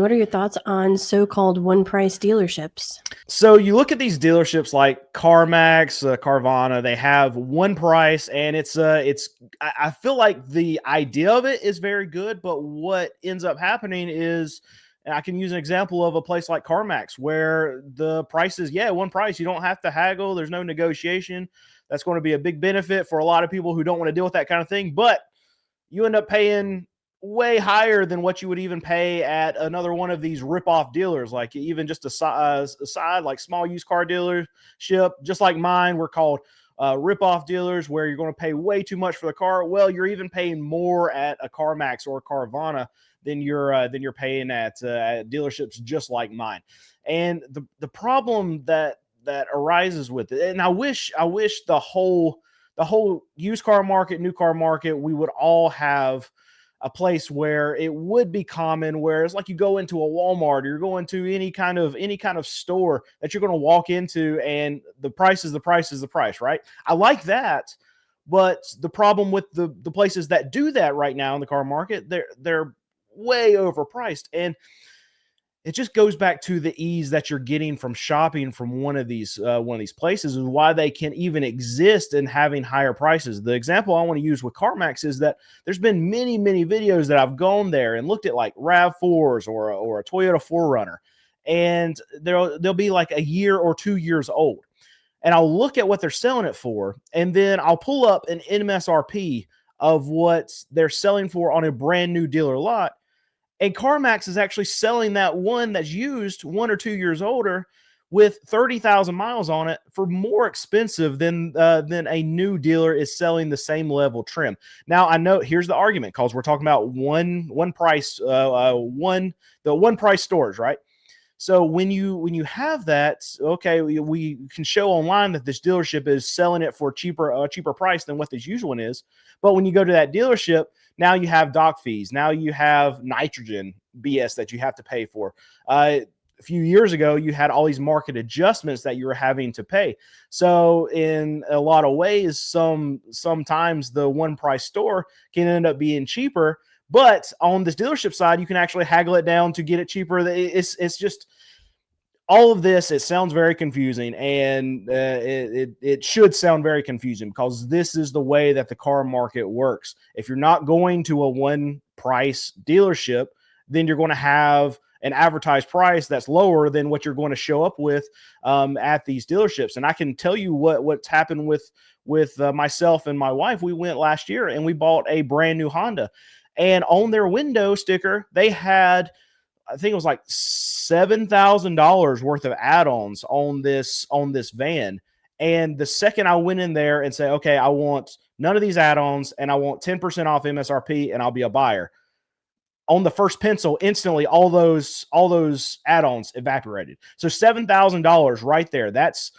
What are your thoughts on so-called one-price dealerships? So you look at these dealerships like CarMax, Carvana. They have one price, and I feel like the idea of it is very good, but what ends up happening is, and I can use an example of a place like CarMax where the price is one price. You don't have to haggle. There's no negotiation. That's going to be a big benefit for a lot of people who don't want to deal with that kind of thing. But you end up paying way higher than what you would even pay at another one of these rip-off dealers, like even just a side like small used car dealership, just like mine. We're called rip-off dealers, where you're going to pay way too much for the car. Well, you're even paying more at a CarMax or a Carvana than you're paying at dealerships just like mine. And the problem that arises with it, and I wish the whole used car market, new car market, we would all have a place where it would be common, where it's like you go into a Walmart or you're going to any kind of store that you're going to walk into, and the price is the price is the price, right? I like that. But the problem with the places that do that right now in the car market, they're way overpriced. And it just goes back to the ease that you're getting from shopping from one of these places, is why they can even exist in having higher prices. The example I want to use with CarMax is that there's been many videos that I've gone there and looked at, like RAV4s or a Toyota 4Runner, and they'll be like a year or 2 years old, and I'll look at what they're selling it for, and then I'll pull up an MSRP of what they're selling for on a brand new dealer lot. And CarMax is actually selling that one that's used 1 or 2 years older with 30,000 miles on it for more expensive than a new dealer is selling the same level trim. Now, I know here's the argument, because we're talking about one price, the one price stores, right? So when you have that, okay, we can show online that this dealership is selling it for a cheaper price than what this usual one is. But when you go to that dealership, now you have dock fees. Now you have nitrogen BS that you have to pay for. A few years ago, you had all these market adjustments that you were having to pay. So in a lot of ways, sometimes the one price store can end up being cheaper. But on this dealership side, you can actually haggle it down to get it cheaper. It's just all of this. It sounds very confusing, and it should sound very confusing, because this is the way that the car market works. If you're not going to a one price dealership, then you're going to have an advertised price that's lower than what you're going to show up with at these dealerships. And I can tell you what's happened with myself and my wife. We went last year and we bought a brand new Honda, and on their window sticker, they had, I think it was like $7,000 worth of add-ons on this van. And the second I went in there and say, okay, I want none of these add-ons and I want 10% off MSRP and I'll be a buyer, on the first pencil, instantly all those add-ons evaporated. So $7,000 right there. That's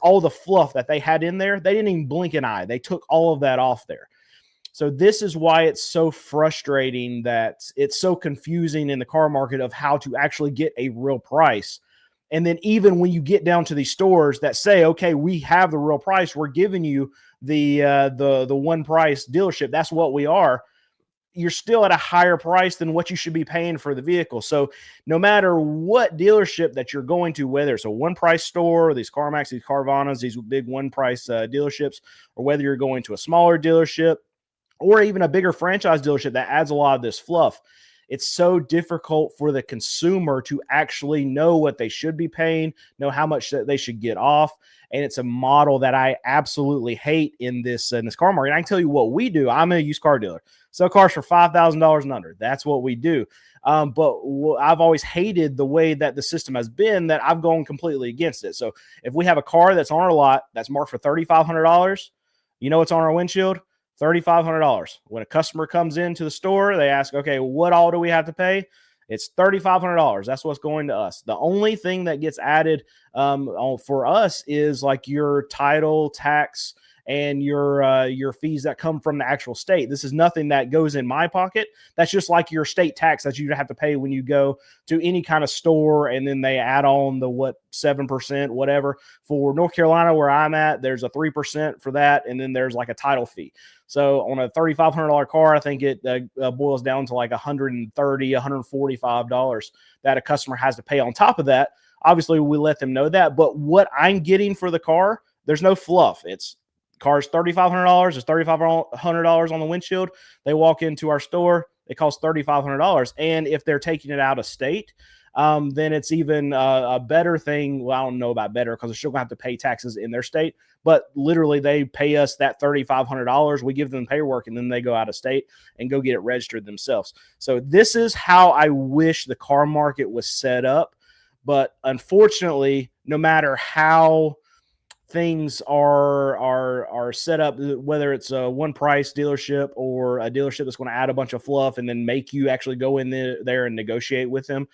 all the fluff that they had in there. They didn't even blink an eye. They took all of that off there. So this is why it's so frustrating, that it's so confusing in the car market of how to actually get a real price. And then even when you get down to these stores that say, okay, we have the real price, we're giving you the one price dealership, that's what we are, you're still at a higher price than what you should be paying for the vehicle. So no matter what dealership that you're going to, whether it's a one price store, these CarMax, these Carvanas, these big one price dealerships, or whether you're going to a smaller dealership, or even a bigger franchise dealership that adds a lot of this fluff, it's so difficult for the consumer to actually know what they should be paying, know how much that they should get off. And it's a model that I absolutely hate in this car market. I can tell you what we do. I'm a used car dealer. Sell cars for $5,000 and under. That's what we do. But I've always hated the way that the system has been, that I've gone completely against it. So if we have a car that's on our lot that's marked for $3,500, you know what's on our windshield? $3,500. When a customer comes into the store, they ask, okay, what all do we have to pay? It's $3,500. That's what's going to us. The only thing that gets added for us is like your title, tax, and your fees that come from the actual state. This is nothing that goes in my pocket. That's just like your state tax that you have to pay when you go to any kind of store, and then they add on the 7%, whatever. For North Carolina, where I'm at, there's a 3% for that, and then there's like a title fee. So on a $3,500 car, I think it boils down to like $130, $145 that a customer has to pay on top of that. Obviously, we let them know that, but what I'm getting for the car, there's no fluff. It's car's $3,500. It's $3,500 on the windshield. They walk into our store, it costs $3,500. And if they're taking it out of state, then it's even a better thing. Well, I don't know about better because they're still going to have to pay taxes in their state, but literally they pay us that $3,500. We give them paperwork, and then they go out of state and go get it registered themselves. So this is how I wish the car market was set up. But unfortunately, no matter how things are set up, whether it's a one price dealership or a dealership that's going to add a bunch of fluff and then make you actually go in there and negotiate with them,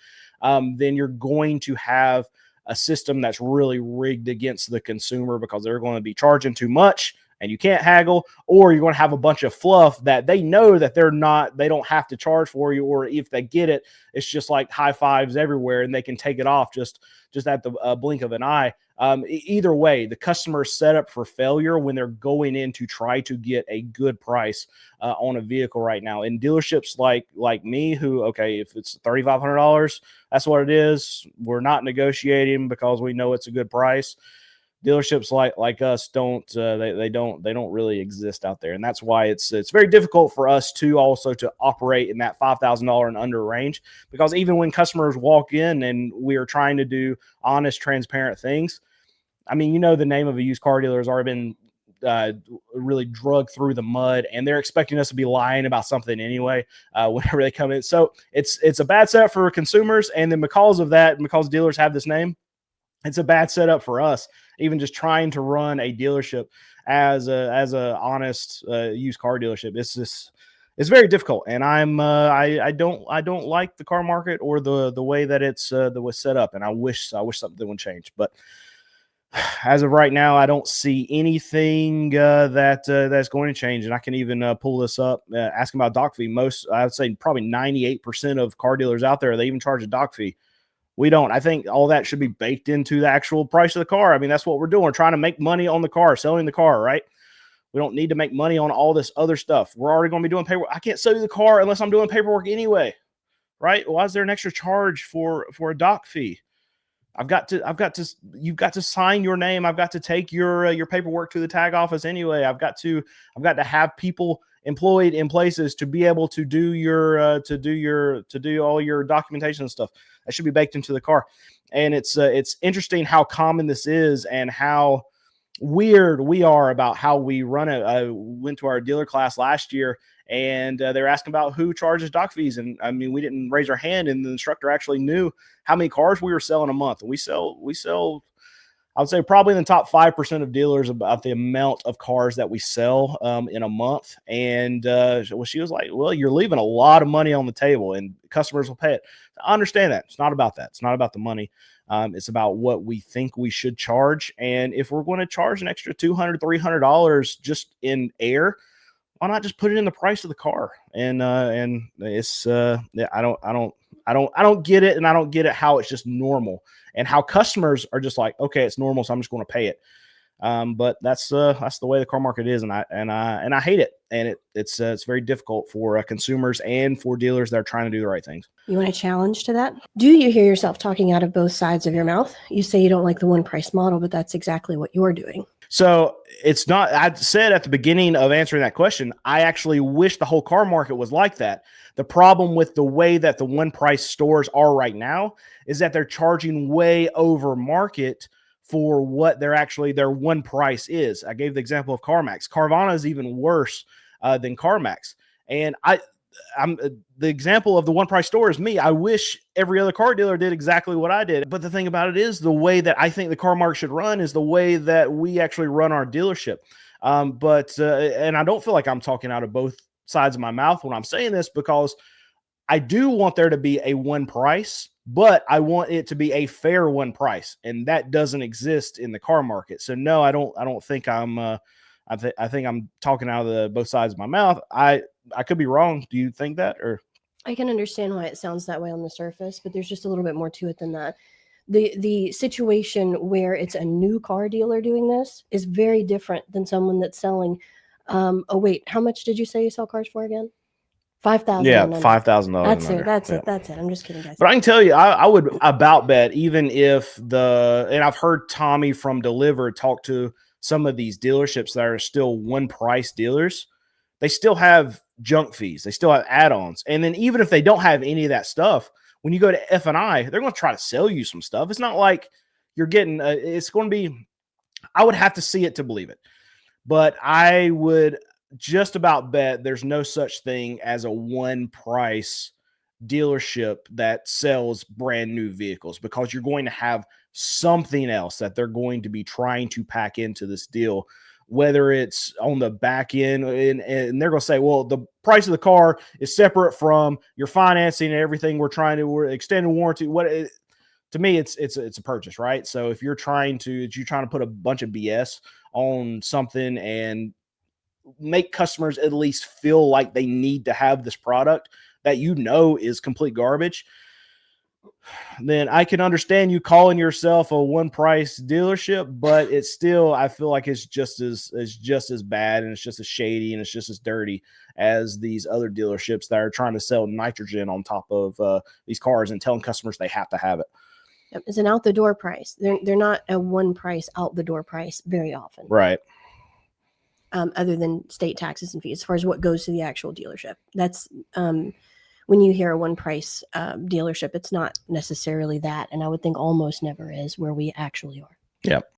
then you're going to have a system that's really rigged against the consumer because they're going to be charging too much and you can't haggle, or you're going to have a bunch of fluff that they know that they don't have to charge for you, or if they get it, it's just like high fives everywhere and they can take it off just at the blink of an eye. Either way, the customer is set up for failure when they're going in to try to get a good price on a vehicle right now. In dealerships like me, who, okay, if it's $3,500, that's what it is. We're not negotiating because we know it's a good price. Dealerships like us don't really exist out there, and that's why it's very difficult for us to operate in that $5,000 and under range, because even when customers walk in and we are trying to do honest, transparent things, I mean, the name of a used car dealer has already been really drug through the mud, and they're expecting us to be lying about something anyway whenever they come in. So it's a bad setup for consumers, and then because of that, because dealers have this name, it's a bad setup for us, even just trying to run a dealership as a honest used car dealership. It's very difficult, and I don't like the car market or the way that that was set up, and I wish something would change. But as of right now, I don't see anything that's going to change. And I can even pull this up, asking about doc fee. I would say probably 98% of car dealers out there, they even charge a doc fee. We don't. I think all that should be baked into the actual price of the car. I mean, that's what we're doing. We're trying to make money on the car, selling the car, right? We don't need to make money on all this other stuff. We're already going to be doing paperwork. I can't sell you the car unless I'm doing paperwork anyway, right? Why is there an extra charge for a doc fee? You've got to sign your name. I've got to take your paperwork to the tag office anyway. I've got to have people employed in places to be able to do all your documentation and stuff. That should be baked into the car. And it's interesting how common this is and how weird we are about how we run it. I went to our dealer class last year, and they were asking about who charges doc fees. And I mean, we didn't raise our hand, and the instructor actually knew how many cars we were selling a month. And we sell, I would say probably in the top 5% of dealers about the amount of cars that we sell in a month. And she was like, well, you're leaving a lot of money on the table and customers will pay it. I understand that. It's not about that. It's not about the money. It's about what we think we should charge. And if we're going to charge an extra $200, $300 just in air, why not just put it in the price of the car? And it's I don't get it, and I don't get it how it's just normal, and how customers are just like, okay, it's normal, so I'm just going to pay it. But that's the way the car market is, and I hate it, and it's very difficult for consumers and for dealers that are trying to do the right things. You want a challenge to that? Do you hear yourself talking out of both sides of your mouth? You say you don't like the one price model, but that's exactly what you're doing. So it's not, I said at the beginning of answering that question, I actually wish the whole car market was like that. The problem with the way that the one price stores are right now is that they're charging way over market for what their one price is. I gave the example of CARMAX. Carvana is even worse than CARMAX. And I'm the example of the one price store is me. I wish every other car dealer did exactly what I did. But the thing about it is, the way that I think the car market should run is the way that we actually run our dealership. And I don't feel like I'm talking out of both sides of my mouth when I'm saying this, because I do want there to be a one price, but I want it to be a fair one price. And that doesn't exist in the car market. So no, I don't think I'm I think I'm talking out of both sides of my mouth. I could be wrong. Do you think that? Or I can understand why it sounds that way on the surface, but there's just a little bit more to it than that. The situation where it's a new car dealer doing this is very different than someone that's selling. Oh wait, how much did you say you sell cars for again? 5,000 yeah, and under. $5,000 That's and it. under. That's Yeah. it. That's it. I'm just kidding, guys. But I can tell you, I would about bet, even if and I've heard Tommy from Deliver talk to some of these dealerships that are still one price dealers, they still have junk fees, they still have add-ons, and then even if they don't have any of that stuff, when you go to F&I, they're going to try to sell you some stuff. It's not like you're getting. It's going to be. I would have to see it to believe it, but I would just about bet there's no such thing as a one price dealership that sells brand new vehicles, because you're going to have something else that they're going to be trying to pack into this deal, whether it's on the back end, and they're going to say, well, the price of the car is separate from your financing and everything. We're extending warranty. To me, it's a purchase, right? So if you're trying to put a bunch of BS on something and make customers at least feel like they need to have this product that is complete garbage, then I can understand you calling yourself a one price dealership, but it's still, I feel like it's just as bad, and it's just as shady, and it's just as dirty as these other dealerships that are trying to sell nitrogen on top of these cars and telling customers they have to have it. It's an out the door price. They're not a one price out the door price very often. Right. Other than state taxes and fees, as far as what goes to the actual dealership. That's when you hear a one price dealership, it's not necessarily that. And I would think almost never is where we actually are. Yep.